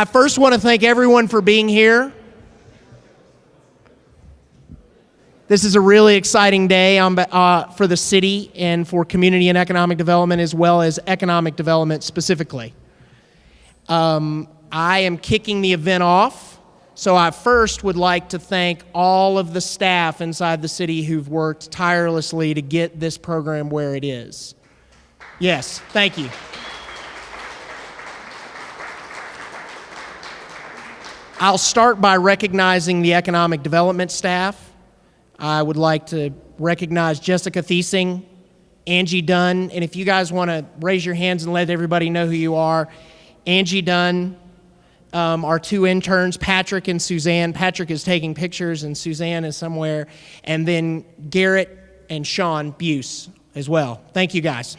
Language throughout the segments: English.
I first want to thank everyone for being here. This is a really exciting day for the city and for community and economic development, as well as economic development specifically. I am kicking the event off, so I first would like to thank all of the staff inside the city who've worked tirelessly to get this program where it is. Yes, thank you. I'll start by recognizing the economic development staff. I would like to recognize Jessica Thiesing, Angie Dunn, and if you guys want to raise your hands and let everybody know who you are, Angie Dunn, our two interns, Patrick and Suzanne. Patrick is taking pictures and Suzanne is somewhere, and then Garrett and Sean Buse as well. Thank you guys.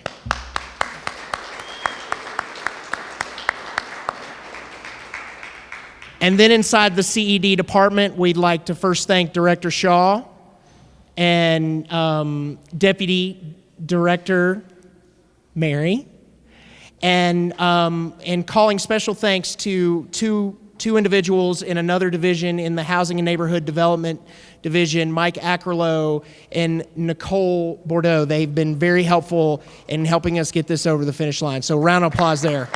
And then inside the CED department, we'd like to first thank Director Shaw and Deputy Director Mary, and calling special thanks to two individuals in another division in the Housing and Neighborhood Development Division, Mike Ackerlow and Nicole Bordeaux. They've been very helpful in helping us get this over the finish line. So round of applause there.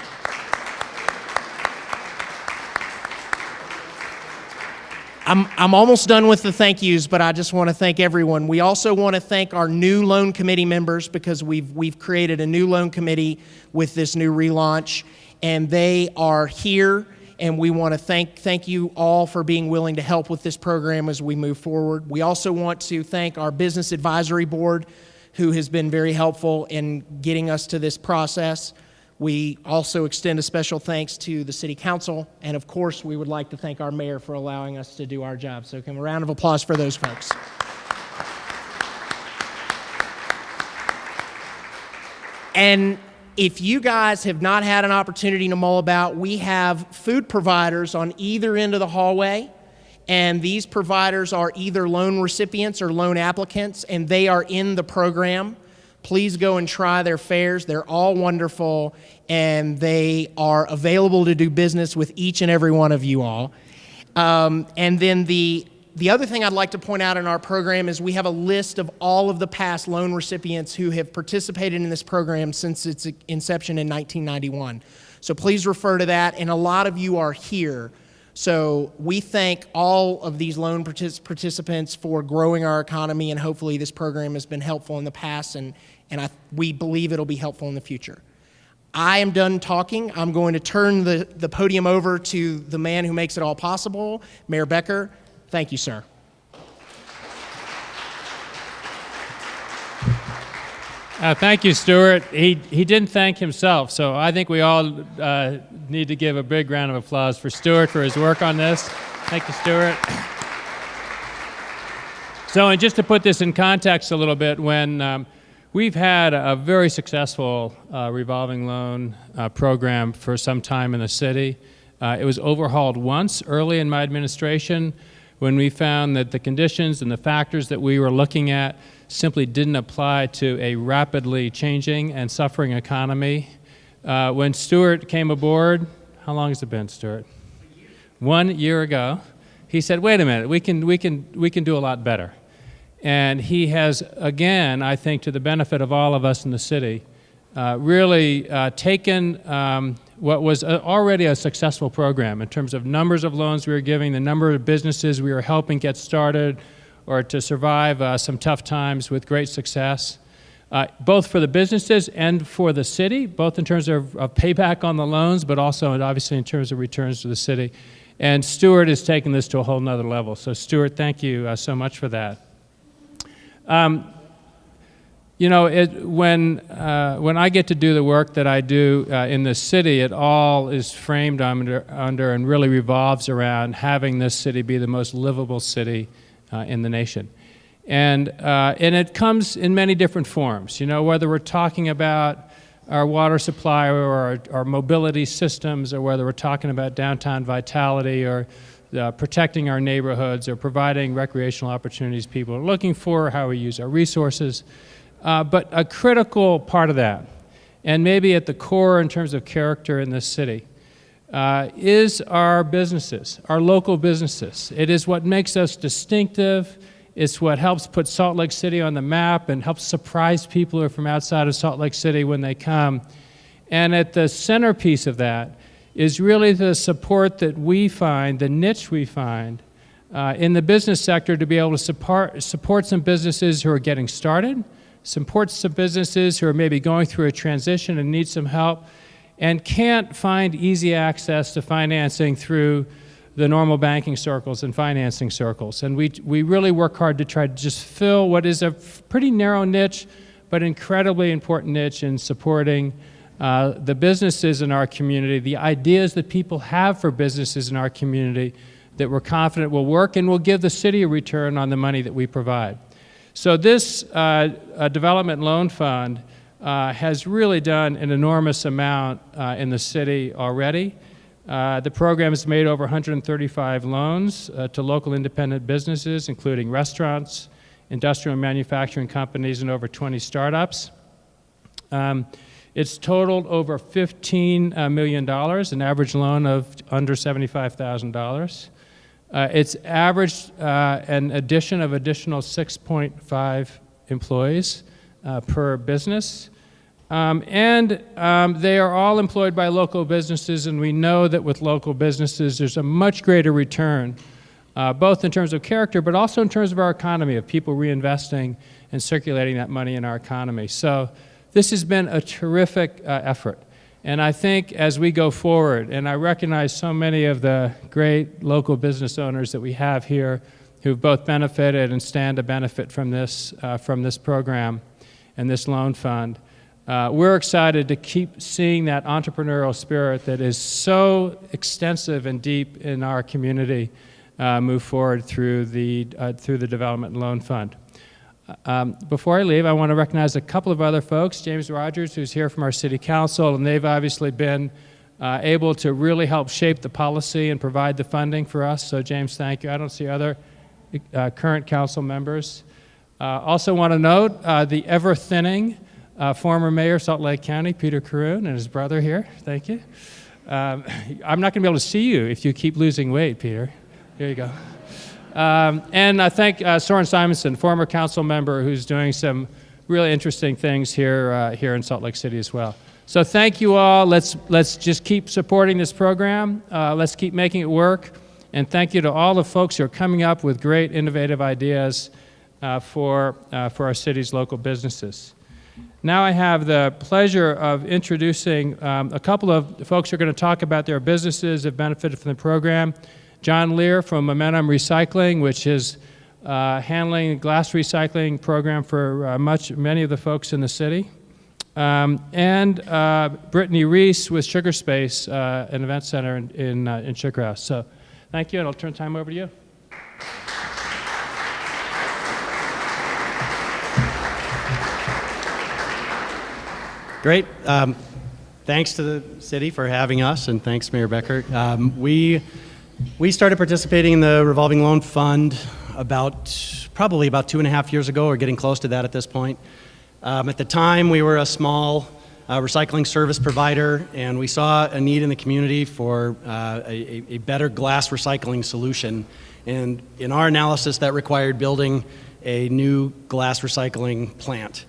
I'm almost done with the thank yous, but I just want to thank everyone. We also want to thank our new loan committee members because we've created a new loan committee with this new relaunch, and they are here, and we want to thank you all for being willing to help with this program as we move forward. We also want to thank our Business Advisory Board, who has been very helpful in getting us to this process. We also extend a special thanks to the City Council, and of course, we would like to thank our mayor for allowing us to do our job. So can we have a round of applause for those folks. And if you guys have not had an opportunity to mull about, we have food providers on either end of the hallway, and these providers are either loan recipients or loan applicants, and they are in the program. Please go and try their fares. They're all wonderful, and they are available to do business with each and every one of you all. And then the other thing I'd like to point out in our program is we have a list of all of the past loan recipients who have participated in this program since its inception in 1991. So please refer to that, and a lot of you are here. So we thank all of these loan participants for growing our economy, and hopefully this program has been helpful in the past, and we believe it'll be helpful in the future. I am done talking. I'm going to turn the podium over to the man who makes it all possible, Mayor Becker. Thank you, sir. Thank you, Stuart. He didn't thank himself, so I think we all need to give a big round of applause for Stuart for his work on this. Thank you, Stuart. So, and just to put this in context a little bit, when we've had a very successful revolving loan program for some time in the city. It was overhauled once early in my administration when we found that the conditions and the factors that we were looking at simply didn't apply to a rapidly changing and suffering economy. When Stuart came aboard, how long has it been, Stuart? 1 year ago, he said, wait a minute, we can do a lot better. And he has, again, I think to the benefit of all of us in the city, really taken what was already a successful program in terms of numbers of loans we were giving, the number of businesses we were helping get started or to survive some tough times with great success, both for the businesses and for the city, both in terms of payback on the loans, but also and obviously in terms of returns to the city. And Stuart has taken this to a whole nother level. So Stuart, thank you so much for that. You know, when I get to do the work that I do in the city, it all is framed under and really revolves around having this city be the most livable city in the nation. And it comes in many different forms, you know, whether we're talking about our water supply or our mobility systems, or whether we're talking about downtown vitality or protecting our neighborhoods or providing recreational opportunities people are looking for, how we use our resources. But a critical part of that, and maybe at the core in terms of character in this city, is our businesses, our local businesses. It is what makes us distinctive. It's what helps put Salt Lake City on the map and helps surprise people who are from outside of Salt Lake City when they come. And at the centerpiece of that is really the support that we find, the niche we find in the business sector to be able to support some businesses who are getting started, support some businesses who are maybe going through a transition and need some help, and can't find easy access to financing through the normal banking circles and financing circles. And we really work hard to try to just fill what is a pretty narrow niche, but incredibly important niche in supporting the businesses in our community, the ideas that people have for businesses in our community that we're confident will work and will give the city a return on the money that we provide. So this development loan fund has really done an enormous amount in the city already. The program has made over 135 loans to local independent businesses, including restaurants, industrial and manufacturing companies, and over 20 startups. It's totaled over $15 million, an average loan of under $75,000. It's averaged an addition of additional 6.5 employees per business. They are all employed by local businesses, and we know that with local businesses there's a much greater return, both in terms of character, but also in terms of our economy, of people reinvesting and circulating that money in our economy. So this has been a terrific effort. And I think as we go forward, and I recognize so many of the great local business owners that we have here who've both benefited and stand to benefit from this program and this loan fund, we're excited to keep seeing that entrepreneurial spirit that is so extensive and deep in our community move forward through the Development Loan Fund. Before I leave, I want to recognize a couple of other folks, James Rogers, who's here from our City Council, and they've obviously been able to really help shape the policy and provide the funding for us. So James, thank you. I don't see other current council members. Also want to note the ever-thinning former mayor of Salt Lake County, Peter Caroon, and his brother here. Thank you. I'm not going to be able to see you if you keep losing weight, Peter. Here you go. And I thank Soren Simonson, former council member, who's doing some really interesting things here in Salt Lake City as well. So thank you all. Let's just keep supporting this program. Let's keep making it work. And thank you to all the folks who are coming up with great, innovative ideas for our city's local businesses. Now I have the pleasure of introducing a couple of folks who are going to talk about their businesses that benefited from the program. John Lear from Momentum Recycling, which is handling a glass recycling program for many of the folks in the city. And Brittany Reese with Sugar Space, an event center in Sugar House. So thank you, and I'll turn the time over to you. Great. Thanks to the city for having us, and thanks, Mayor Becker. We started participating in the revolving loan fund probably about 2.5 years ago, or getting close to that at this point. At the time, we were a small recycling service provider, and we saw a need in the community for a better glass recycling solution. And in our analysis, that required building a new glass recycling plant.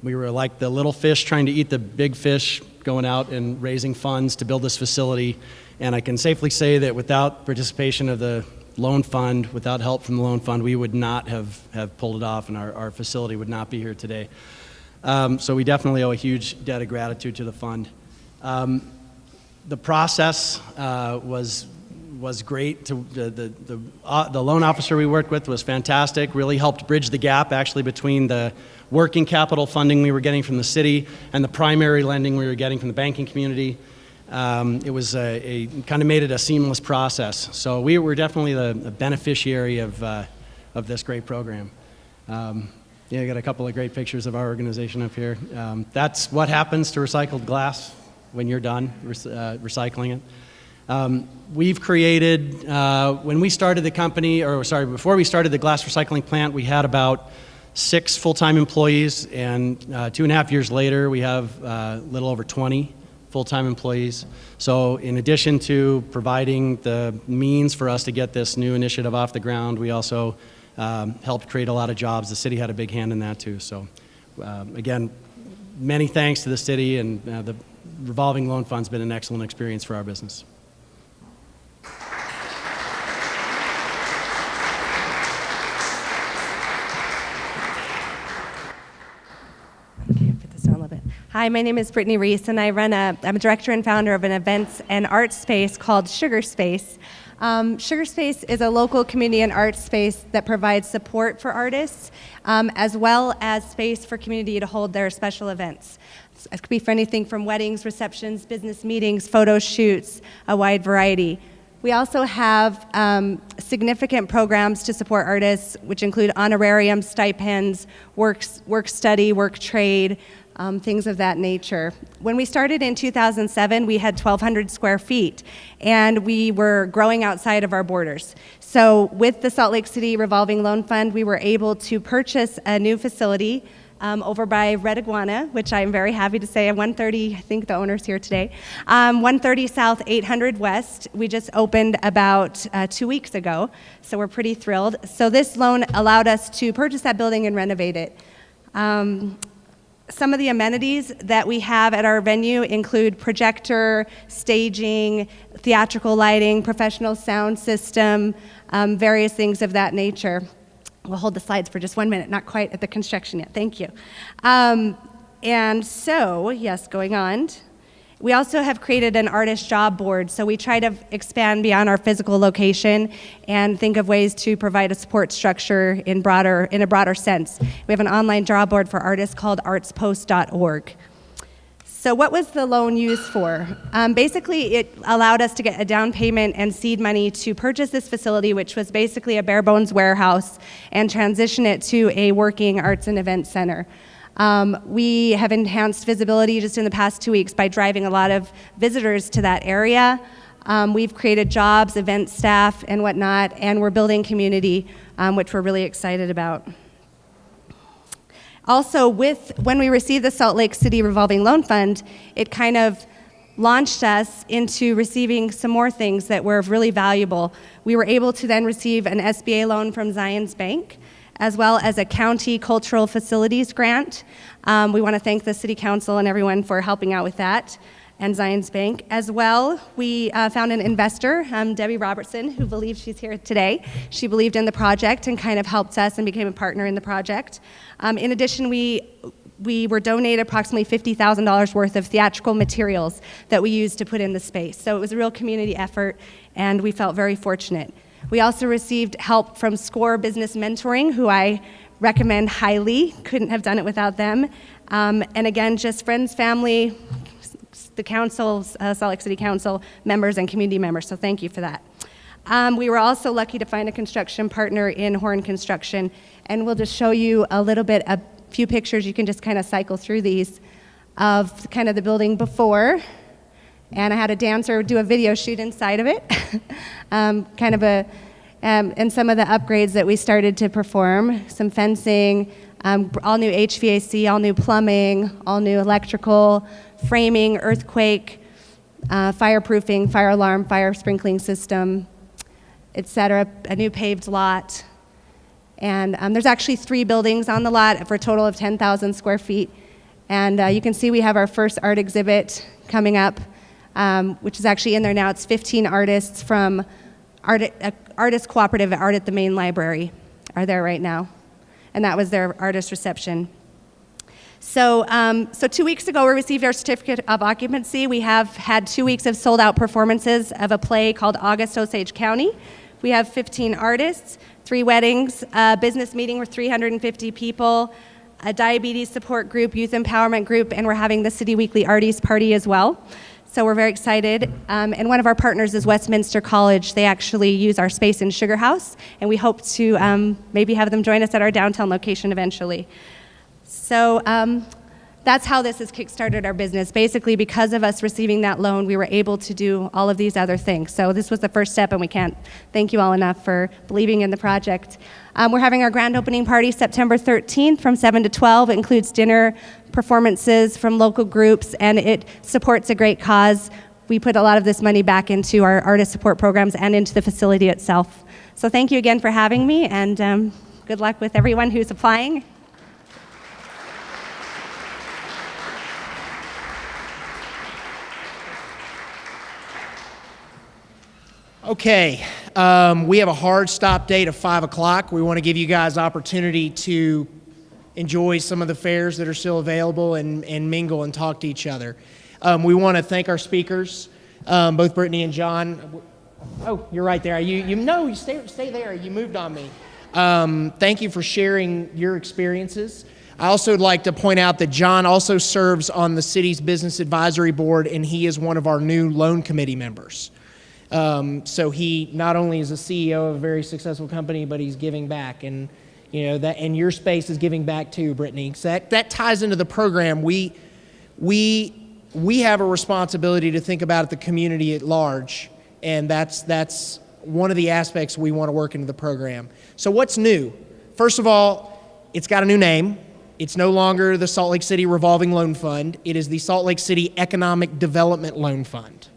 We were like the little fish trying to eat the big fish, going out and raising funds to build this facility. And I can safely say that without participation of the loan fund, without help from the loan fund, we would not have pulled it off, and our facility would not be here today. So we definitely owe a huge debt of gratitude to the fund. The process was great. The loan officer we worked with was fantastic, really helped bridge the gap actually between the working capital funding we were getting from the city and the primary lending we were getting from the banking community. It was kind of made it a seamless process. So we were definitely the beneficiary of this great program. Yeah, I got a couple of great pictures of our organization up here. That's what happens to recycled glass when you're done recycling it. We've created, when we started the company, before we started the glass recycling plant, we had about 6 full-time employees, and 2.5 years later, we have a little over 20 full-time employees. So in addition to providing the means for us to get this new initiative off the ground, we also helped create a lot of jobs. The city had a big hand in that too. So again, many thanks to the city, and the revolving loan fund's been an excellent experience for our business. Hi, my name is Brittany Reese, and I'm a director and founder of an events and art space called Sugar Space. Sugar Space is a local community and art space that provides support for artists, as well as space for community to hold their special events. It could be for anything from weddings, receptions, business meetings, photo shoots, a wide variety. We also have significant programs to support artists, which include honorariums, stipends, work study, work trade, things of that nature. When we started in 2007, we had 1,200 square feet, and we were growing outside of our borders. So with the Salt Lake City Revolving Loan Fund, we were able to purchase a new facility over by Red Iguana, which I'm very happy to say, at 130, I think the owner's here today, 130 South, 800 West. We just opened about 2 weeks ago, so we're pretty thrilled. So this loan allowed us to purchase that building and renovate it. Some of the amenities that we have at our venue include projector, staging, theatrical lighting, professional sound system, various things of that nature. We'll hold the slides for just 1 minute, not quite at the construction yet, thank you. And so, yes, going on. We also have created an artist job board, so we try to expand beyond our physical location and think of ways to provide a support structure in a broader sense. We have an online job board for artists called artspost.org. So what was the loan used for? Basically, it allowed us to get a down payment and seed money to purchase this facility, which was basically a bare bones warehouse, and transition it to a working arts and event center. We have enhanced visibility just in the past 2 weeks by driving a lot of visitors to that area. We've created jobs, event staff, and whatnot, and we're building community, which we're really excited about. Also, when we received the Salt Lake City Revolving Loan Fund, it kind of launched us into receiving some more things that were really valuable. We were able to then receive an SBA loan from Zions Bank, as well as a county cultural facilities grant. We want to thank the city council and everyone for helping out with that, and Zions Bank. As well, we found an investor, Debbie Robertson, who believes she's here today. She believed in the project and kind of helped us and became a partner in the project. In addition, we were donated approximately $50,000 worth of theatrical materials that we used to put in the space. So it was a real community effort, and we felt very fortunate. We also received help from SCORE Business Mentoring, who I recommend highly. Couldn't have done it without them. And again, just friends, family, the council's, Salt Lake City Council members and community members, so thank you for that. We were also lucky to find a construction partner in Horn Construction, and we'll just show you a few pictures. You can just kind of cycle through these of kind of the building before. And I had a dancer do a video shoot inside of it, and some of the upgrades that we started to perform, some fencing, all new HVAC, all new plumbing, all new electrical, framing, earthquake, fireproofing, fire alarm, fire sprinkling system, etc., a new paved lot. And there's actually 3 buildings on the lot for a total of 10,000 square feet. And you can see we have our first art exhibit coming up, which is actually in there now. It's 15 artists from Artist Cooperative Art at the Main Library are there right now. And that was their artist reception. So 2 weeks ago, we received our certificate of occupancy. We have had 2 weeks of sold-out performances of a play called August Osage County. We have 15 artists, 3 weddings, a business meeting with 350 people, a diabetes support group, youth empowerment group, and we're having the City Weekly Arties Party as well. So we're very excited. And one of our partners is Westminster College. They actually use our space in Sugar House, and we hope to maybe have them join us at our downtown location eventually. So that's how this has kickstarted our business. Basically, because of us receiving that loan, we were able to do all of these other things. So this was the first step, and we can't thank you all enough for believing in the project. We're having our grand opening party September 13th from 7 to 12. It includes dinner, performances from local groups, and it supports a great cause. We put a lot of this money back into our artist support programs and into the facility itself. So thank you again for having me, and good luck with everyone who's applying. Okay, we have a hard stop date of 5 o'clock. We want to give you guys opportunity to enjoy some of the fairs that are still available and mingle and talk to each other. We want to thank our speakers, both Brittany and John. Oh, you're right there. You stay there. You moved on me. Thank you for sharing your experiences. I also would like to point out that John also serves on the city's business advisory board, and he is one of our new loan committee members. So he not only is a CEO of a very successful company, but he's giving back, and and your space is giving back too, Brittany. So that ties into the program. We have a responsibility to think about the community at large, and that's one of the aspects we want to work into the program. So what's new? First of all, it's got a new name. It's no longer the Salt Lake City Revolving Loan Fund. It is the Salt Lake City Economic Development Loan Fund.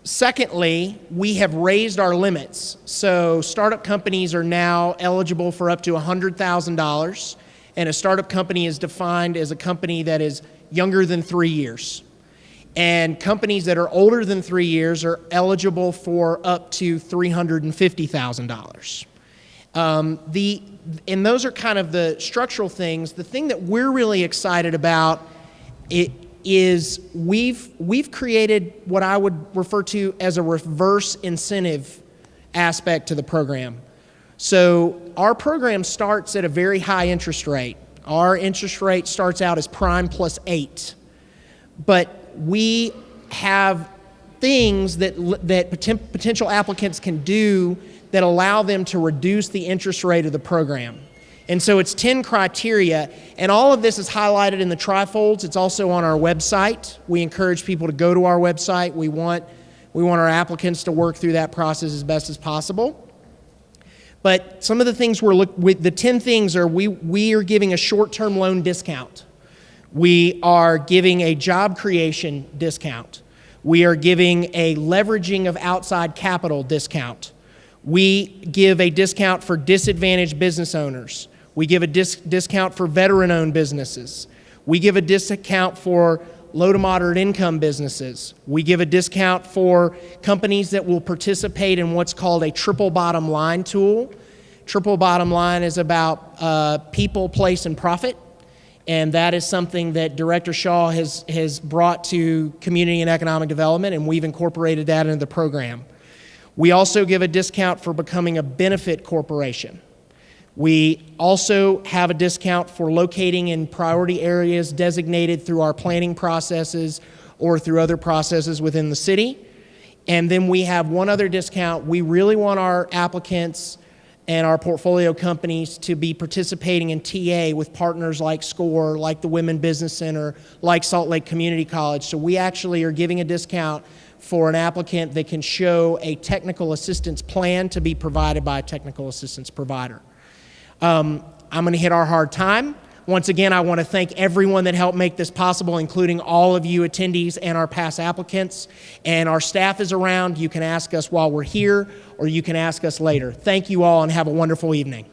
Secondly, we have raised our limits. So startup companies are now eligible for up to $100,000, and a startup company is defined as a company that is younger than 3 years. And companies that are older than 3 years are eligible for up to $350,000. And those are kind of the structural things. The thing that we're really excited about is we've created what I would refer to as a reverse incentive aspect to the program. So our program starts at a very high interest rate. Our interest rate starts out as prime plus 8. But we have things that potential applicants can do that allow them to reduce the interest rate of the program. And so it's 10 criteria, and all of this is highlighted in the trifolds. It's also on our website. We encourage people to go to our website. We want our applicants to work through that process as best as possible. But some of the things with the 10 things are we are giving a short-term loan discount. We are giving a job creation discount. We are giving a leveraging of outside capital discount. We give a discount for disadvantaged business owners. We give a discount for veteran-owned businesses. We give a discount for low to moderate income businesses. We give a discount for companies that will participate in what's called a triple bottom line tool. Triple bottom line is about people, place, and profit. And that is something that Director Shaw has brought to community and economic development, and we've incorporated that into the program. We also give a discount for becoming a benefit corporation. We also have a discount for locating in priority areas designated through our planning processes or through other processes within the city. And then we have one other discount. We really want our applicants and our portfolio companies to be participating in TA with partners like SCORE, like the Women Business Center, like Salt Lake Community College. So we actually are giving a discount for an applicant that can show a technical assistance plan to be provided by a technical assistance provider. I'm going to hit our hard time. Once again, I want to thank everyone that helped make this possible, including all of you attendees and our past applicants. And our staff is around. You can ask us while we're here, or you can ask us later. Thank you all, and have a wonderful evening.